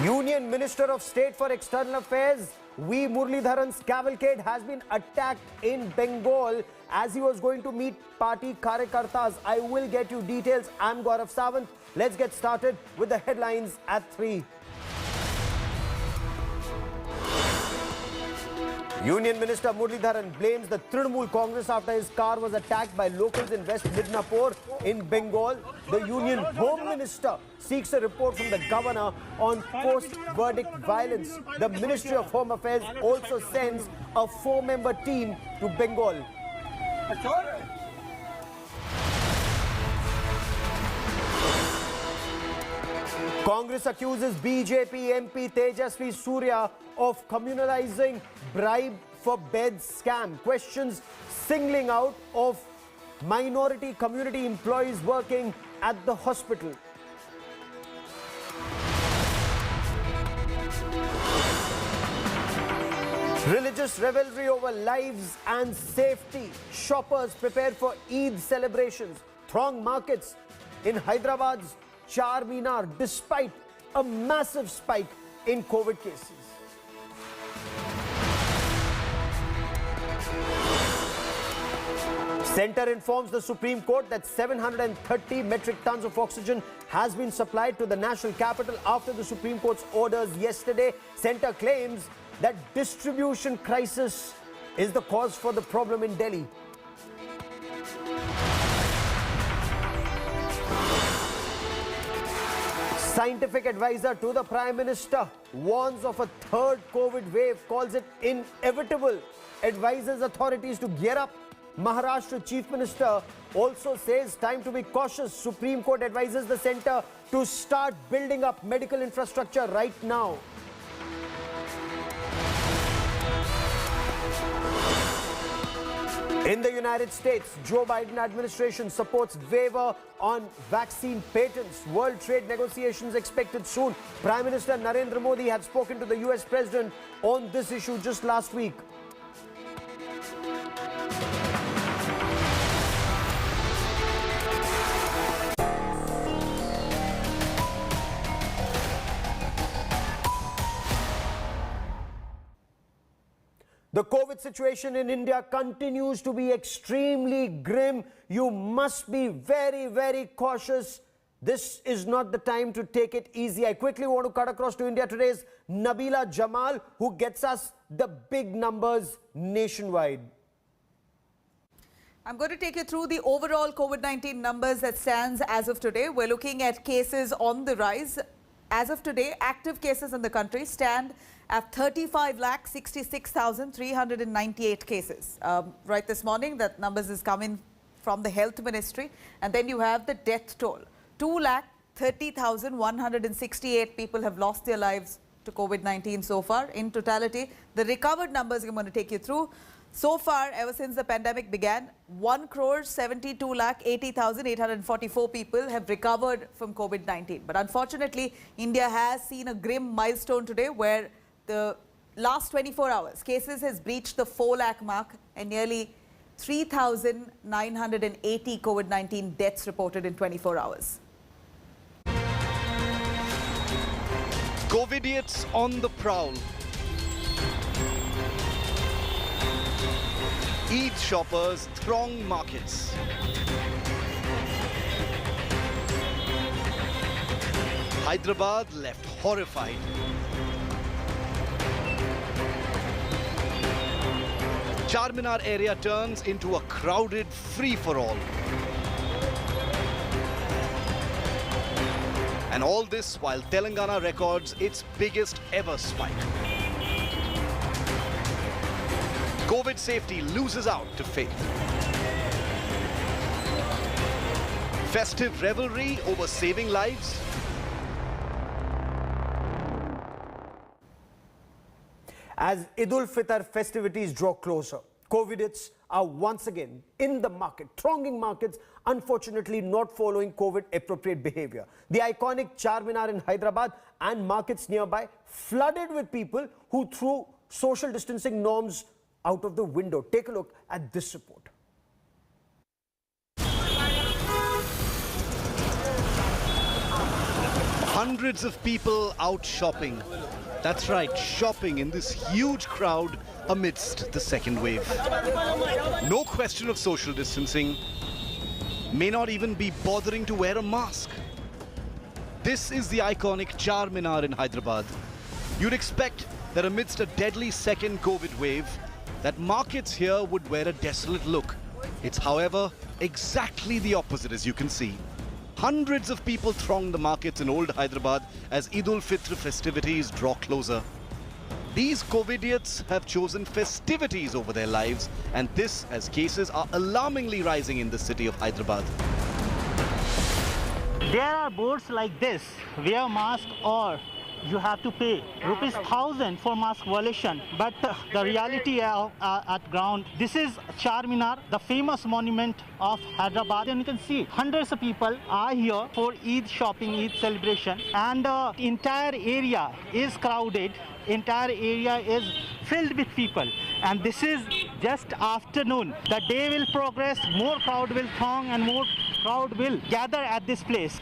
Union Minister of State for External Affairs V. Muralidharan's cavalcade has been attacked in Bengal as he was going to meet party Karyakartas. I will get you details. I'm Gaurav Sawant. Let's get started with the headlines at 3. Union Minister Muralidharan blames the Trinamool Congress after his car was attacked by locals in West Midnapore in Bengal. The Union Home Minister seeks a report from the governor on post-verdict violence. The Ministry of Home Affairs also sends a 4-member team to Bengal. Congress accuses BJP MP Tejasvi Surya of communalizing bribe for beds scam. Questions singling out of minority community employees working at the hospital. Religious revelry over lives and safety. Shoppers prepared for Eid celebrations. Throng markets in Hyderabad's Charminar despite a massive spike in COVID cases. Centre informs the Supreme Court that 730 metric tons of oxygen has been supplied to the national capital after the Supreme Court's orders yesterday. Centre claims that distribution crisis is the cause for the problem in Delhi. Scientific advisor to the Prime Minister warns of a third COVID wave, calls it inevitable, advises authorities to gear up. Maharashtra Chief Minister also says time to be cautious. Supreme Court advises the centre to start building up medical infrastructure right now. In the United States, Joe Biden administration supports waiver on vaccine patents. World trade negotiations expected soon. Prime Minister Narendra Modi had spoken to the US President on this issue just last week. The COVID situation in India continues to be extremely grim. You must be very, very cautious. This is not the time to take it easy. I quickly want to cut across to India today's Nabila Jamal, who gets us the big numbers nationwide. I'm going to take you through the overall COVID-19 numbers that stands as of today. We're looking at cases on the rise. As of today, active cases in the country stand at 35,66,398 cases. Right this morning, that numbers is coming from the Health Ministry. And then you have the death toll. 2,30,168 people have lost their lives to COVID-19 so far. In totality, the recovered numbers I'm going to take you through. So far, ever since the pandemic began, 1,72,80,844 people have recovered from COVID-19. But unfortunately, India has seen a grim milestone today where the last 24 hours, cases has breached the 4 lakh mark and nearly 3,980 COVID-19 deaths reported in 24 hours. COVIDiots on the prowl. Eid shoppers throng markets. Hyderabad left horrified. Charminar area turns into a crowded free-for-all. And all this while Telangana records its biggest ever spike. COVID safety loses out to faith. Festive revelry over saving lives. As Eid-ul-Fitr festivities draw closer, COVIDiots are once again in the market, thronging markets, unfortunately not following COVID-appropriate behavior. The iconic Charminar in Hyderabad and markets nearby flooded with people who threw social distancing norms out of the window. Take a look at this report. Hundreds of people out shopping. That's right, shopping in this huge crowd amidst the second wave. No question of social distancing. May not even be bothering to wear a mask. This is the iconic Charminar in Hyderabad. You'd expect that amidst a deadly second COVID wave, that markets here would wear a desolate look. It's, however, exactly the opposite, as you can see. Hundreds of people throng the markets in old Hyderabad as Eid ul-Fitr festivities draw closer. These COVIDiots have chosen festivities over their lives, and this as cases are alarmingly rising in the city of Hyderabad. There are boards like this, wear mask or you have to pay ₹1,000 for mask violation. But the reality at ground, this is Charminar, the famous monument of Hyderabad, and you can see hundreds of people are here for Eid shopping, Eid celebration, and the entire area is crowded. Entire area is filled with people, and this is just afternoon. The day will progress, more crowd will throng and more crowd will gather at this place.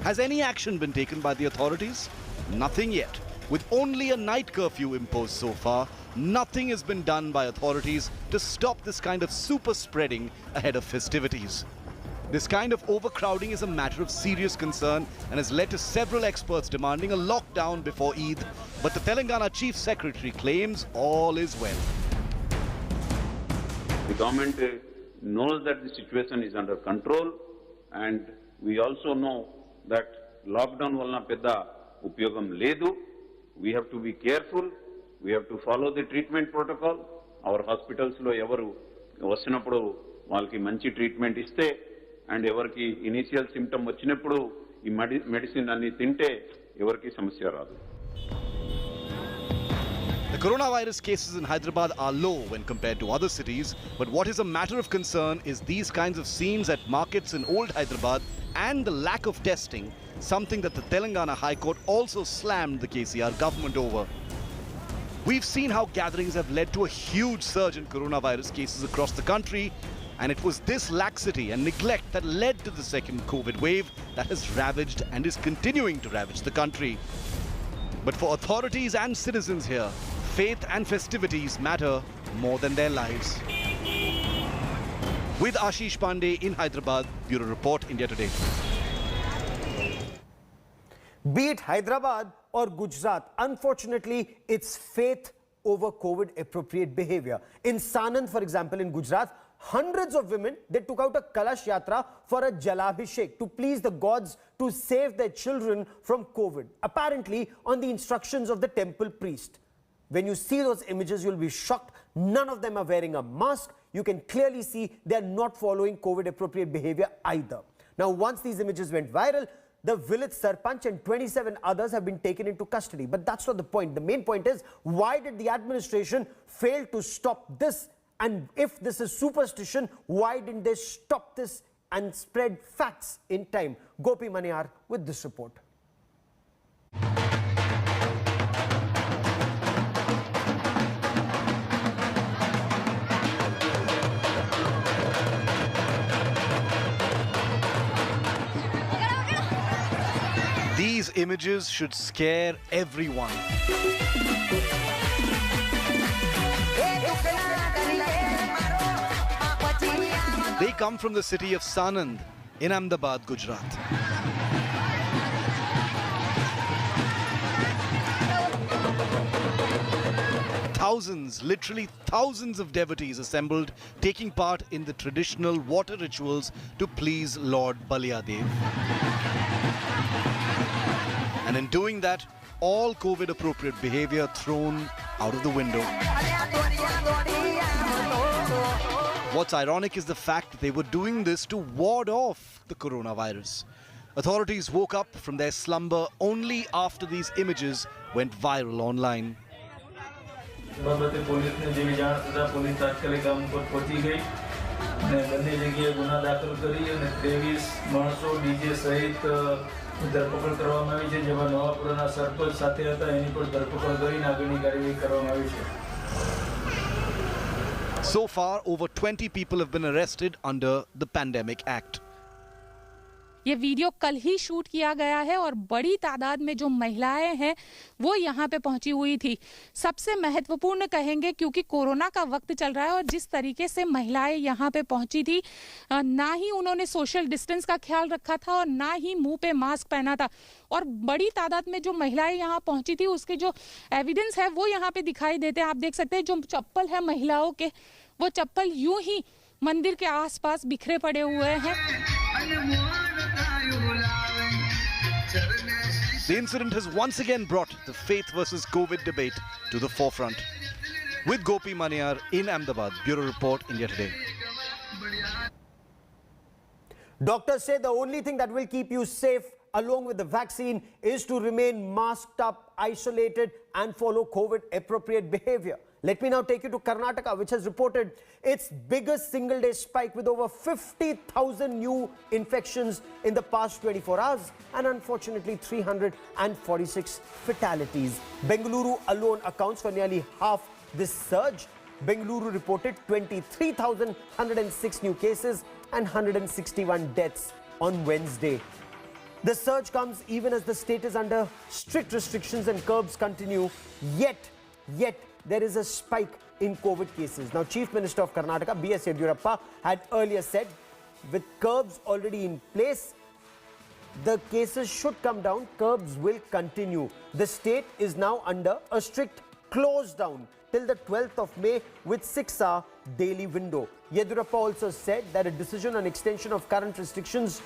Has any action been taken by the authorities? Nothing yet. With only a night curfew imposed so far, nothing has been done by authorities to stop this kind of super spreading ahead of festivities. This kind of overcrowding is a matter of serious concern and has led to several experts demanding a lockdown before Eid. But the Telangana Chief Secretary claims all is well. The government knows that the situation is under control, and we also know that lockdown valna pedda upyogam ledu. We have to be careful. We have to follow the treatment protocol. Our hospitals lo evaru vasinappudu valki manchi treatment iste and evarki initial symptom vachinappudu ee medicine anni tinte evarki samasya raadu. The coronavirus cases in Hyderabad are low when compared to other cities, but what is a matter of concern is these kinds of scenes at markets in old Hyderabad and the lack of testing, something that the Telangana High Court also slammed the KCR government over. We've seen how gatherings have led to a huge surge in coronavirus cases across the country, and it was this laxity and neglect that led to the second COVID wave that has ravaged and is continuing to ravage the country. But for authorities and citizens here, faith and festivities matter more than their lives. With Ashish Pandey in Hyderabad, Bureau Report, India Today. Be it Hyderabad or Gujarat, unfortunately, it's faith over COVID-appropriate behavior. In Sanand, for example, in Gujarat, hundreds of women, they took out a Kalash Yatra for a Jalabhishek to please the gods to save their children from COVID, apparently on the instructions of the temple priest. When you see those images, you'll be shocked. None of them are wearing a mask. You can clearly see they're not following COVID-appropriate behavior either. Now, once these images went viral, the village Sarpanch and 27 others have been taken into custody. But that's not the point. The main point is, why did the administration fail to stop this? And if this is superstition, why didn't they stop this and spread facts in time? Gopi Maniar with this report. These images should scare everyone. They come from the city of Sanand in Ahmedabad, Gujarat. Thousands, literally thousands of devotees assembled, taking part in the traditional water rituals to please Lord Baliadev. And in doing that, all COVID-appropriate behavior thrown out of the window. What's ironic is the fact that they were doing this to ward off the coronavirus. Authorities woke up from their slumber only after these images went viral online. ધરપકડ કરવામાં આવી છે જેમાં નવાપુરાના સરપંચ સાથે હતા એની પણ ધરપકડ કરીને આગળની કાર્યવાહી કરવામાં આવી છે. So far, over 20 people have been arrested under the Pandemic Act. ये वीडियो कल ही शूट किया गया है और बड़ी तादाद में जो महिलाएं हैं वो यहाँ पे पहुंची हुई थी। सबसे महत्वपूर्ण कहेंगे क्योंकि कोरोना का वक्त चल रहा है और जिस तरीके से महिलाएं यहाँ पे पहुंची थी, ना ही उन्होंने सोशल डिस्टेंस का ख्याल रखा था और ना ही मुंह पे मास्क पहना था। और बड़ी तादाद में जो महिलाएं यहाँ पहुंची थी उसके जो एविडेंस है वो यहाँ पे दिखाई देते हैं। आप देख सकते हैं जो चप्पल है महिलाओं के, वो चप्पल यूं ही मंदिर के आसपास बिखरे पड़े हुए हैं। The incident has once again brought the faith versus COVID debate to the forefront. With Gopi Maniyar in Ahmedabad, Bureau Report, India Today. Doctors say the only thing that will keep you safe along with the vaccine is to remain masked up, isolated and follow COVID appropriate behavior. Let me now take you to Karnataka, which has reported its biggest single-day spike with over 50,000 new infections in the past 24 hours and unfortunately 346 fatalities. Bengaluru alone accounts for nearly half this surge. Bengaluru reported 23,106 new cases and 161 deaths on Wednesday. The surge comes even as the state is under strict restrictions and curbs continue, yet there is a spike in COVID cases. Now, Chief Minister of Karnataka, B.S. Yediyurappa, had earlier said with curbs already in place, the cases should come down, curbs will continue. The state is now under a strict close down till the 12th of May with 6-hour daily window. Yediyurappa also said that a decision on extension of current restrictions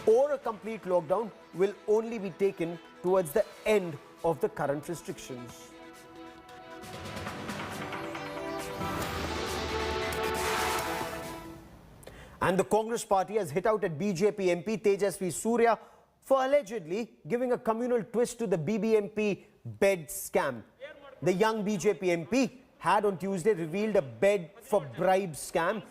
or a complete lockdown will only be taken towards the end of the current restrictions. And the Congress party has hit out at BJP MP Tejasvi Surya for allegedly giving a communal twist to the BBMP bed scam. The young BJP MP had on Tuesday revealed a bed for bribe scam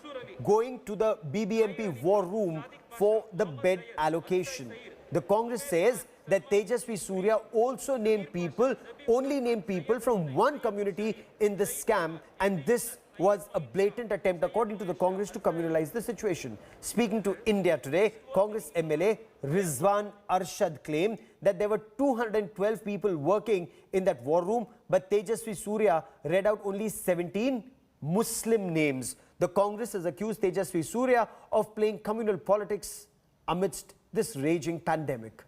going to the BBMP war room for the bed allocation. The Congress says that Tejasvi Surya also only named people from one community in the scam, and this was a blatant attempt, according to the Congress, to communalize the situation. Speaking to India Today, Congress MLA Rizwan Arshad claimed that there were 212 people working in that war room, but Tejasvi Surya read out only 17 Muslim names. The Congress has accused Tejasvi Surya of playing communal politics amidst this raging pandemic.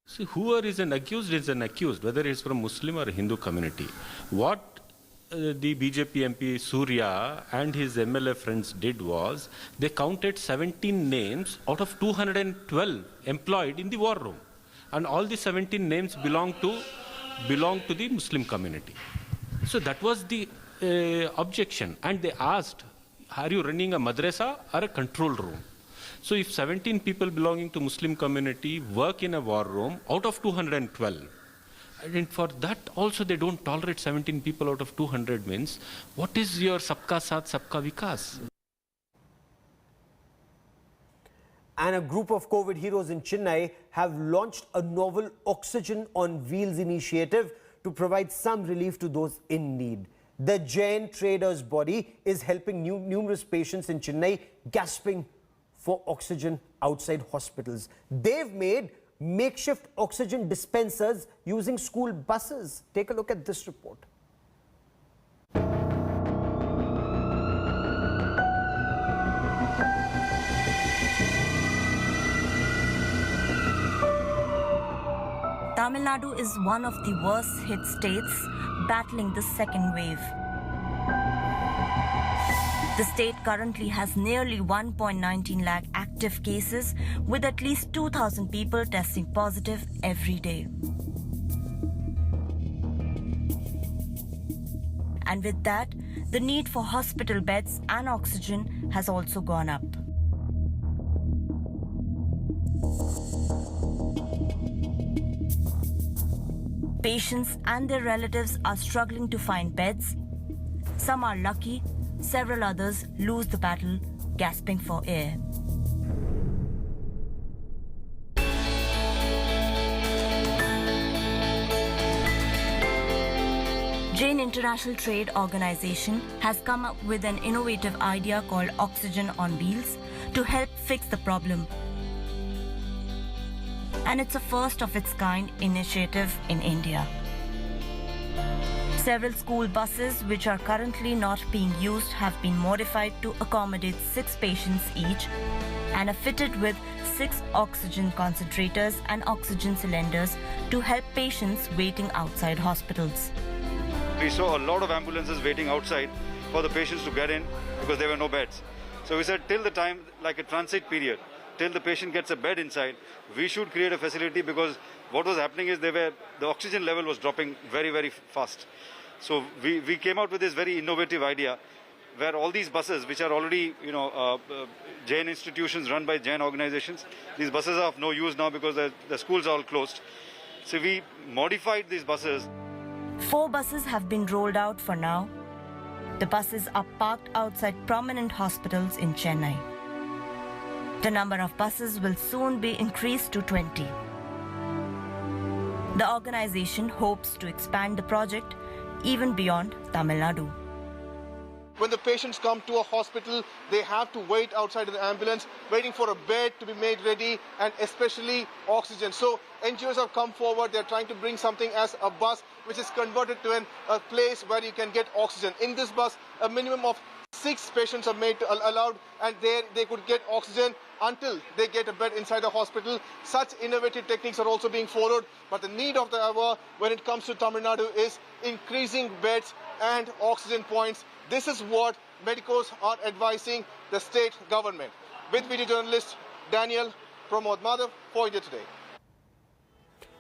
See, whoever is an accused, whether it's from Muslim or Hindu community. What the BJP MP Surya and his MLA friends did was, they counted 17 names out of 212 employed in the war room. And all the 17 names belong to the Muslim community. So that was the objection. And they asked, are you running a madrasa or a control room? So if 17 people belonging to Muslim community work in a war room out of 212, and for that also they don't tolerate 17 people out of 200 means, what is your Sabka Saath, Sabka Vikas? And a group of COVID heroes in Chennai have launched a novel Oxygen on Wheels initiative to provide some relief to those in need. The Jain Traders body is helping numerous patients in Chennai gasping for oxygen outside hospitals. They've made makeshift oxygen dispensers using school buses. Take a look at this report. Tamil Nadu is one of the worst hit states battling the second wave. The state currently has nearly 1.19 lakh active cases, with at least 2,000 people testing positive every day. And with that, the need for hospital beds and oxygen has also gone up. Patients and their relatives are struggling to find beds. Some are lucky, several others lose the battle, gasping for air. Jain International Trade Organization has come up with an innovative idea called Oxygen on Wheels to help fix the problem. and it's a first of its kind initiative in India. Several school buses which are currently not being used have been modified to accommodate 6 patients each and are fitted with 6 oxygen concentrators and oxygen cylinders to help patients waiting outside hospitals. We saw a lot of ambulances waiting outside for the patients to get in because there were no beds. So we said till the time, like a transit period, till the patient gets a bed inside, we should create a facility, because what was happening is the oxygen level was dropping very, very fast. So we came out with this very innovative idea where all these buses, which are already, Jain institutions run by Jain organizations, these buses are of no use now because the schools are all closed. So we modified these buses. 4 buses have been rolled out for now. The buses are parked outside prominent hospitals in Chennai. The number of buses will soon be increased to 20. The organization hopes to expand the project even beyond Tamil Nadu. When the patients come to a hospital, they have to wait outside an ambulance, waiting for a bed to be made ready, and especially oxygen. So NGOs have come forward. They're trying to bring something as a bus, which is converted to a place where you can get oxygen. In this bus, a minimum of 6 patients are allowed, and there they could get oxygen until they get a bed inside the hospital. Such innovative techniques are also being followed, but the need of the hour when it comes to Tamil Nadu is increasing beds and oxygen points. This is what medicos are advising the state government. With video journalist Daniel, Pramod Madhav for India Today.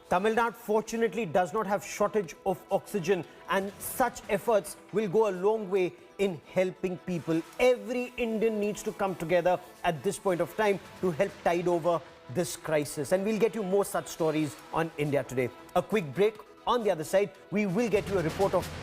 Tamil Nadu fortunately does not have shortage of oxygen, and such efforts will go a long way in helping people. Every Indian needs to come together at this point of time to help tide over this crisis. And we'll get you more such stories on India Today. A quick break. On the other side, we will get you a report of